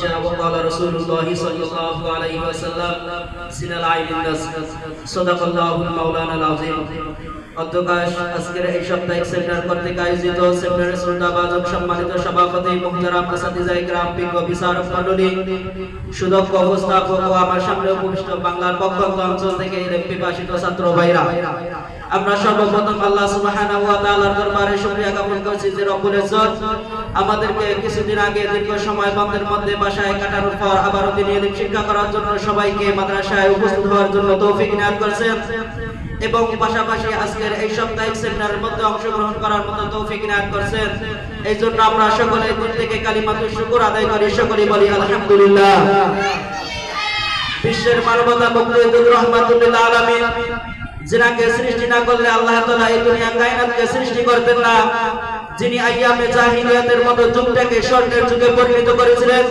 فاحشا وقال رسول الله صلى الله عليه وسلم سن العين الناس صدق الله المولانا العظيم অধ্যকাশ আজকের এই সপ্তাহিক সেমিনার কর্তৃক আয়োজিত সেমিনারের শ্রদ্ধাভাজন সম্মানিত সভাপতি মুহতারাম আসাতিজায়ে কিরাম বিজ্ঞ বিচারক মণ্ডলী সুদক্ষ উপস্থাপক ও আমার সামনে উপবিষ্ট বাংলার প্রত্যন্ত অঞ্চল থেকে পিপাসিত ছাত্র ভাইরা আমরা সর্বপ্রথম আল্লাহ সুবহানাহু ওয়া তাআলার দরবারে শুকরিয়া জ্ঞাপন করছি যে রব্বুল ইজ্জত আমাদেরকে কিছুদিন আগে দীর্ঘ সময় বন্ধের মধ্যে বাসায় কাটানোর পর আবারও দিনী ইলম শিক্ষা করার জন্য সবাইকে মাদ্রাসায় উপস্থিত হওয়ার জন্য তৌফিক ইনায়াত করেছেন এবং পাশাপাশি আজকের এই সাপ্তাহিক সেমিনারের মধ্যে অংশগ্রহণ করার মতো তৌফিক ইনায়াত করেছেন। এই জন্য আমরা সকলে দিল থেকে কালিমাতুশ শুকর আদায় করি, সকলেই বলি আলহামদুলিল্লাহ। বিশ্বের মানবতা মুক্তিদুর রহমাতুল লিল আলামিন যিনাকে সৃষ্টি না করলে আল্লাহ তাআলা এই দুনিয়া কায়নাতকে সৃষ্টি করতেন না, যিনি আইয়ামে জাহিলিয়াতের মতো যুগটাকে স্বর্ণের যুগে পরিণত করেছিলেন,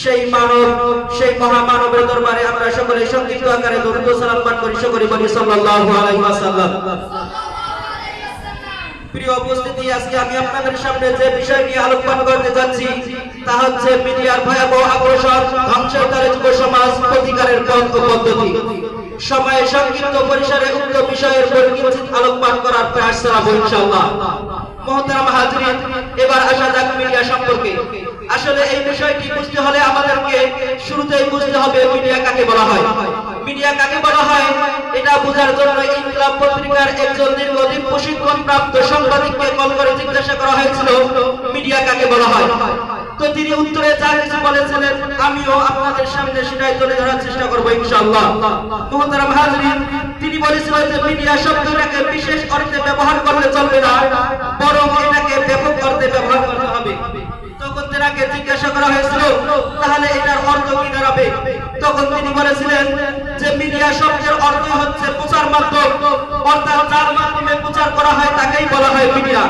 সেই মানব, সেই মহামানবের দরবারে আমরা সকলে সংক্ষিপ্ত আকারে দরুদ ও সালাম পাঠ করি, সকলে বলি সাল্লাল্লাহু আলাইহি ওয়াসাল্লাম। প্রিয় উপস্থিতি, আজকে আমি আপনাদের সামনে যে বিষয় নিয়ে আলোচনা করতে যাচ্ছি তা হচ্ছে মিডিয়ার ভয়াবহ আগ্রাসন, ধ্বংসের দ্বারে যুব সমাজ প্রতিকারের পথ ও পদ্ধতি। সময়ে সংক্ষিপ্ত পরিসরে উক্ত বিষয়ের উপর কিঞ্চিত আলোকপাত করার প্রয়াস চালাবো ইনশাআল্লাহ। মুহতারাম হাজিরিন, এবার আসা যাক মিডিয়া সম্পর্কে। আসলে এই বিষয়টি বুঝতে হলে আমাদেরকে শুরুতেই বুঝতে হবে মিডিয়া কাকে বলা হয়। মিডিয়া কাকে বলা হয় এটা বোঝার জন্য ইনকিলাব পত্রিকার একজন দীর্ঘদিন প্রশিক্ষণ প্রাপ্ত সাংবাদিককে কল করে জিজ্ঞাসা করা হয়েছিল মিডিয়া কাকে বলা হয়। তো তিনি উত্তরে যা কিছু বলেছিলেন আমিও আপনাদের সামনে সেটাই তুলে ধরার চেষ্টা করব ইনশাআল্লাহ। মুহতারাম হাজিরিন, তিনি বলেছিলেন যে মিডিয়া শব্দটাকে বিশেষ অর্থে ব্যবহার করলে চলবে না, বরং এটাকে ব্যাপক অর্থে ব্যবহার করতে হবে। তখন তাকে জিজ্ঞাসা করা হয়েছিল তাহলে এটার অর্থ কি দাঁড়াবে? তখন তিনি বলেছিলেন যে মিডিয়া শব্দের অর্থ হচ্ছে প্রচার মাধ্যম, অর্থাৎ যার মাধ্যমে প্রচার করা হয় তাকেই বলা হয় মিডিয়া।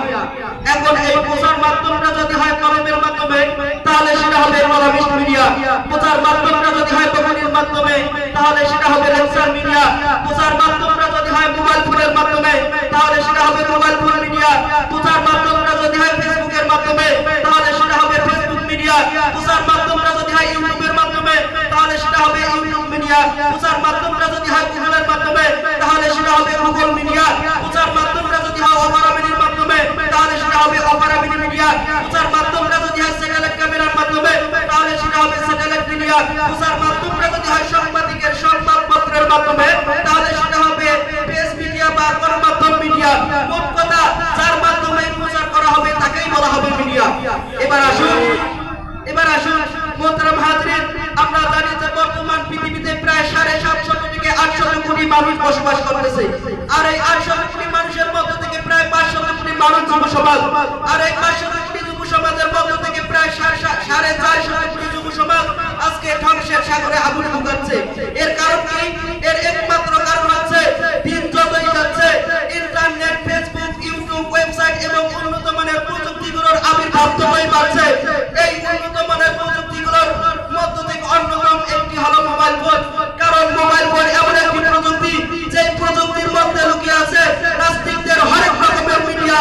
এখন এই প্রচার মাধ্যমটা যদি হয় কলমের মাধ্যমে তাহলে সেটা হবে কলামিস্ট মিডিয়া, প্রচার মাধ্যমটা যদি হয় বকুনির মাধ্যমে তাহলে সেটা হবে লেকচার মিডিয়া, প্রচার মাধ্যমটা যদি হয় মোবাইল ফোনের মাধ্যমে তাহলে সেটা হবে মোবাইল ফোন মিডিয়া, প্রচার মাধ্যমটা যদি হয় ফেসবুকের মাধ্যমে তাহলে সেটা হবে ফেসবুক মিডিয়া, প্রচার মাধ্যমটা যদি হয় ইউটিউবের মাধ্যমে তাহলে সেটা হবে ইউটিউব মিডিয়া, প্রচার মাধ্যমটা যদি হয় গুগলের মাধ্যমে তাহলে সেটা হবে গুগল মিডিয়া, প্রচার মাধ্যমটা যদি হয় অপারামিনির মাধ্যমে তাহলে সেটা হবে অপারামিনি মিডিয়া, প্রচার মাধ্যমটা যদি হয় স্যাটেলাইট ক্যামেরার মাধ্যমে তাহলে সেটা হবে স্যাটেলাইট মিডিয়া, প্রচার মাধ্যমটা যদি হয় সাংবাদিকের সংবাদপত্রের মাধ্যমে তাহলে সেটা হবে প্রেস মিডিয়া বা গণমাধ্যম মিডিয়া। মোট কথা যার মাধ্যমে প্রচার করা হবে তাকেই বলা হবে মিডিয়া। এবার আসুন মুহতারাম হাজিরিন, আমরা জানি যে বর্তমান পৃথিবীতে প্রায় 750 থেকে 800 কোটি মানুষ বসবাস করতেছে, আর এই 800 কোটি মানুষের মধ্য থেকে প্রায় 500 কোটি মানুষ যুব সমাজ, আর এই 500 কোটি যুব সমাজের মধ্য থেকে প্রায় 450 কোটি যুব সমাজ আজকে ধ্বংসের সাগরে আগুন ফুঁকাচ্ছে। এর কারণ কি? এর একমাত্র কারণ হচ্ছে দিন যতই যাচ্ছে ইন্টারনেট, ফেসবুক, ইউটিউব, ওয়েবসাইট এবং উন্নত মানের প্রযুক্তিগুলোর আবির্ভাব ততই বাড়ছে। এই উন্নত মানের প্রযুক্তিগুলোর মধ্য থেকে অন্যতম একটি হলো মোবাইল ফোন। কারণ মোবাইল ফোন এমন একটি প্রযুক্তি যে প্রযুক্তির মধ্যে লুকিয়ে আছে নাস্তিকদের হরেক রকমের মিডিয়া,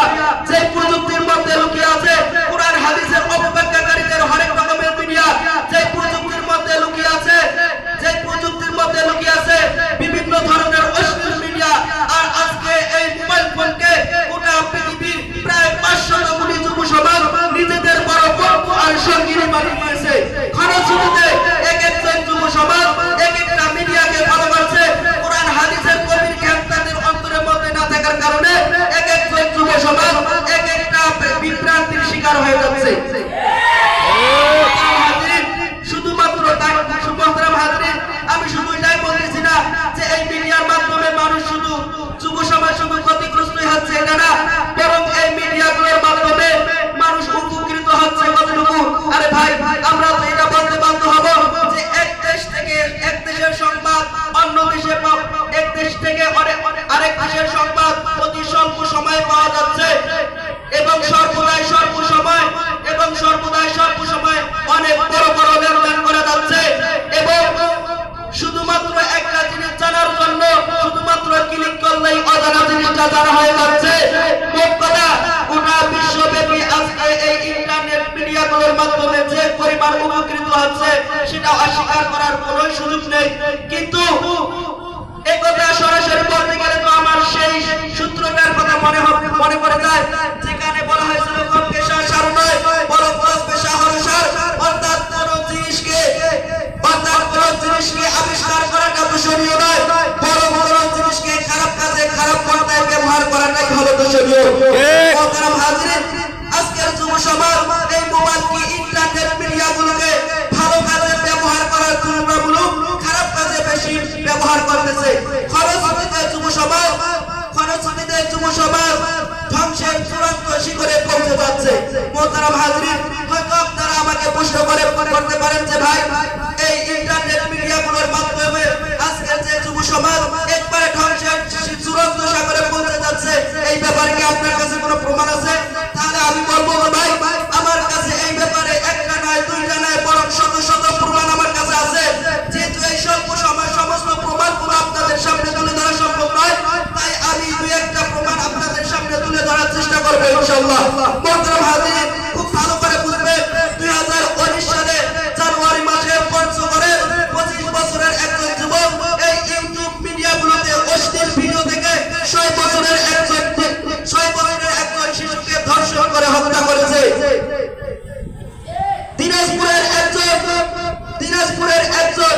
যে প্রযুক্তির মধ্যে লুকিয়ে আছে কুরআন হাদিসের অপব্যাখ্যাকারীদের হরেক রকমের মিডিয়া, যে প্রযুক্তির মধ্যে লুকিয়ে আছে বিভিন্ন ধরনের অশ্লীল মিডিয়া। আর আজকে এই মোবাইল ফোনকে গোটা পৃথিবীর প্রায় 500 কোটি যুব সমাজ নিজেদের বড় বন্ধু আর সঙ্গিনী বানিয়ে নিয়েছে। খরচুটিতে এক একজন যুব সমাজ এক একটা মিডিয়াকে ভালোবাসে। কোরআন হাদিসের গভীর জ্ঞান তাদের অন্তরের মধ্যে না থাকার কারণে এক একজন যুব সমাজ এক একটা বিভ্রান্তির শিকার হয়ে যাচ্ছে। শুধুমাত্র তাই মুহতারাম হাজিরিন, আমি শুধু এটাই বলতেছি না যে এই মিডিয়ার মাধ্যমে মানুষ শুধু যুব সমাজ শুধু ক্ষতিগ্রস্তই হচ্ছে এটা না, বরং এই মিডিয়াগুলোর মাধ্যমে মানুষ উপকৃত হচ্ছে কতটুকু? আরে ভাই, আমরা তো এটা বলতে বাধ্য হব যে এক দেশের সংবাদ অন্য দেশে, এক দেশ থেকে আরেক দেশের সংবাদ অতি স্বল্প সময়ে পাওয়া যাচ্ছে এবং সর্বদাই সর্ব সময় অনেক বড় বড় লেনদেন করা যাচ্ছে। এবং শুধুমাত্র একটা জিনিস জানার জন্য শুধুমাত্র ক্লিক করলেই অজানা জিনিসটা জানা হয়ে যাচ্ছে। মোট কথা গোটা বিশ্বব্যাপী আজকে এই ইন্টারনেট মিডিয়াগুলোর মাধ্যমে যে পরিমাণ উপকৃত হচ্ছে সেটা অস্বীকার করার কোনো সুযোগ নেই। কিন্তু এই কথা সরাসরি বলতে গেলে তো আমার সেই সূত্রটার কথা মনে পড়ে যায়, যেখানে বলা হয়েছিল কম পেশা সার নয় বরং কম পেশা হলো সার। অর্থাৎ কোন জিনিসকে আবিষ্কার করাটা দূষণীয় নয়, বরং কোন জিনিসকে খারাপ কাজে খারাপ পন্থায় ব্যবহার করাটাই হলো দূষণীয়। মোহতারাম হাজিরিন, আজকের যুব সমাজ এই মোবাইল কি ইন্টারনেট মিডিয়াগুলোকে ভালো কাজে ব্যবহার করার তুলনামূলক খারাপ কাজে বেশি ব্যবহার করতেছে। ফলশ্রুতিতে যুব সমাজ ধ্বংসের চূড়ান্ত শিখরে পৌঁছে যাচ্ছে। মোহতারাম হাজিরিন, হয়তো আপনারা আমাকে প্রশ্ন করতে পারেন যে ভাই, এই ইন্টারনেট মিডিয়াগুলোর মাধ্যমে আজকের যে যুব সমাজ একবারে ধ্বংসের চূড়ান্ত সাগরে পৌঁছে যাচ্ছে, এই ব্যাপারে কি আপনার কাছে কোনো প্রমাণ আছে? তাহলে আমি বলবো ভাই, আমার কাছে এই ব্যাপারে একটা নয় দুইটা নয় বরং শত শত প্রমাণ আমার কাছে আছে। যেহেতু এই সমস্ত প্রমাণগুলো আপনাদের সামনে তুলে ধরা সম্ভব নয়, তাই আমি দুই একটা প্রমাণ আপনাদের সামনে তুলে ধরার চেষ্টা করবো ইনশাআল্লাহ। মোহতারাম হাজিরিন, খুব ভালো করে বুঝবেন, 2019 সালে জানুয়ারি মাসে পঞ্চগড়ে 25 বছরের একজন যুবক এই ইউটিউব মিডিয়াগুলোতে অশ্লীল ভিডিও দেখে 6 বছরের একজন শিশুকে ধর্ষণ করে হত্যা করেছে। দিনাজপুরের একজন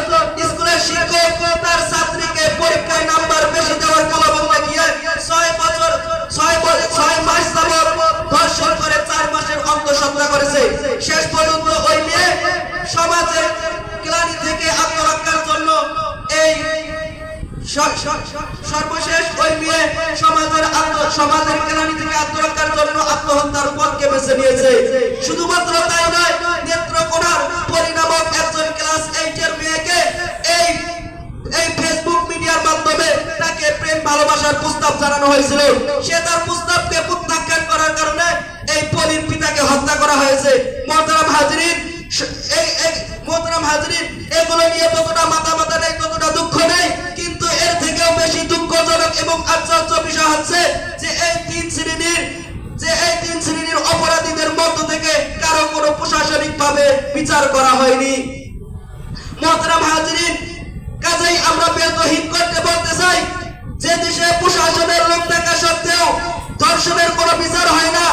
স্কুলের শিক্ষক তার ছাত্রীকে পরীক্ষায় নাম্বার বেশি দেওয়ার প্রলোভন দেখিয়ে 6 মাস যাবত ধর্ষণ করে 4 মাসের অন্তঃসত্ত্বা করেছে। শেষ পর্যন্ত ওই মেয়ে সমাজের গ্লানি থেকে আত্মরক্ষার জন্য সর্বশেষ ওই মেয়ে সমাজের গ্লানি থেকে আত্মরক্ষার জন্য আত্মহত্যার পথকে বেছে নিয়েছে। শুধুমাত্র তাই নয়, নেত্রকোনার পরিণামক একজন ক্লাস 8 এর মেয়েকে এই ফেসবুক মিডিয়ার মাধ্যমে তাকে প্রেম ভালোবাসার প্রস্তাব জানানো হয়েছিল। সে তার প্রস্তাবকে প্রত্যাখ্যান করার কারণে এই পলির পিতাকে হত্যা করা হয়েছে। মোহতারাম হাজিরিন, এগুলো নিয়ে ততটা মাথা নেই, ততটা দুঃখ নেই, কিন্তু এর থেকেও বেশি দুঃখজনক এবং আশ্চর্য বিষয় হচ্ছে যে এই তিন শ্রেণীর অপরাধীদের মধ্য থেকে কারো কোনো প্রশাসনিক ভাবে বিচার করা হয়নি। মোহতারাম হাজিরিন, কাজেই আমরা বেতহীন করতে বলতে চাই, যে দেশে প্রশাসনের লোক থাকা সত্ত্বেও ধর্ষণের কোনো বিচার হয় না,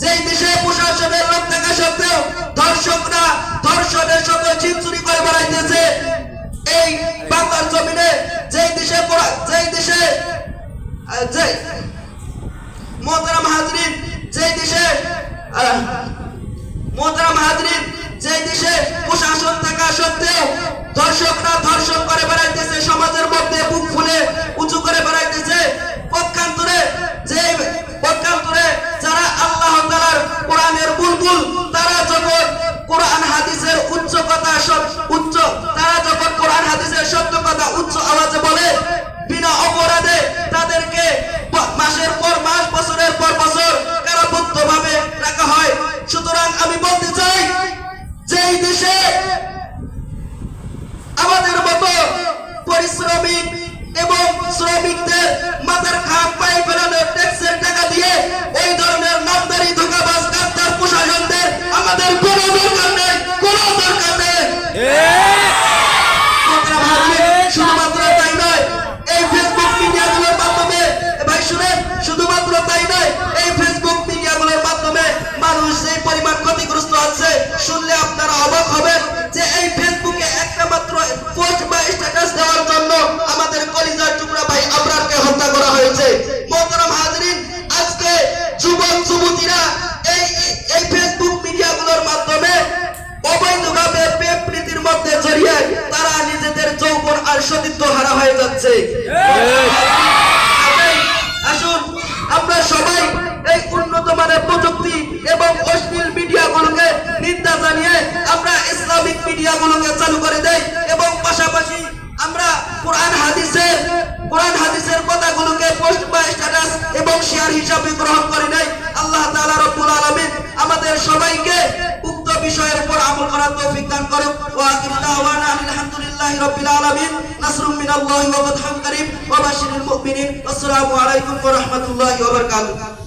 যেই দেশে প্রশাসনের লোক থাকা সত্ত্বেও ধর্ষকরা ধর্ষণের সাথে ছিনচুরি করে বেড়াইতেছে, এই বাংলার জমিনে মোহতারাম হাজিরিন, যেই দেশে প্রশাসন থাকা সত্ত্বেও ধর্ষকরা ধর্ষণ করে বেড়াইতেছে, সমাজের মধ্যে বুক ফুলে উঁচু করে বেড়াইতেছে, পক্ষান্তরে যারা আল্লাহ তাআলার কোরআনের বুলবুল, তারা যখন কোরআন হাদিসের সত্য কথা উচ্চ আওয়াজে বলে, বিনা অপরাধে তাদেরকে মাসের পর মাস, বছরের পর বছর কারাবদ্ধভাবে রাখা হয়। সুতরাং আমি বলতে চাই, যেই দেশে আমাদের মতো পরিশ্রমিক এবং শ্রমিকদের মাথার ঘাম পায়ে ফেলানোর ট্যাক্সের টাকা দিয়ে ওই ধরনের নামদারি ধোঁকাবাজ গাদ্দার প্রশাসনদের আমাদের কোনো দরকার নেই। শুধুমাত্র তাই নয়, এই ফেসবুক মিডিয়াগুলোর মাধ্যমে মানুষ এই পরিমাণ ক্ষতিগ্রস্ত আছে, শুনলে আপনারা অবাক হবেন যে এই ফেসবুকে একটা মাত্র পোস্ট বা স্ট্যাটাস দেওয়ার জন্য আমাদের কলিজার টুকরা ভাই আবরারকে হত্যা করা হয়েছে। মোহতারাম হাজিরিন, আজকে যুবক যুবতীরা এই ফেসবুক মিডিয়াগুলোর মাধ্যমে অবৈধভাবে প্রেম প্রীতির মধ্যে জড়িয়ে তারা নিজেদের যৌবন আর সতীত্ব হারা হয়ে যাচ্ছে। আসুন আমরা সবাই এই উন্নত মানের প্রযুক্তি এবং অশ্লীল মিডিয়াগুলোকে নিন্দা জানিয়ে আমরা ইসলামিক মিডিয়াগুলোকে চালু করে দেই এবং পাশাপাশি আমরা কোরআন হাদিসের কথাগুলোকে পোস্ট বা স্ট্যাটাস এবং শেয়ার হিসাবে গ্রহণ করে নেই। আল্লাহ তাআলা রব্বুল আলামিন আমাদের সবাইকে উক্ত বিষয়ের উপর আমল করার তৌফিক দান করুন। ওয়া আখিরু দাওয়ানা আলহামদুলিল্লাহি রাব্বিল আলামিন। নাসরুম মিনাল্লাহি ওয়া ফাতহুন কারীম ওয়া বাশশিরিল মুমিনিন। আসসালামু আলাইকুম ওয়া রাহমাতুল্লাহি ওয়া বারাকাতুহু।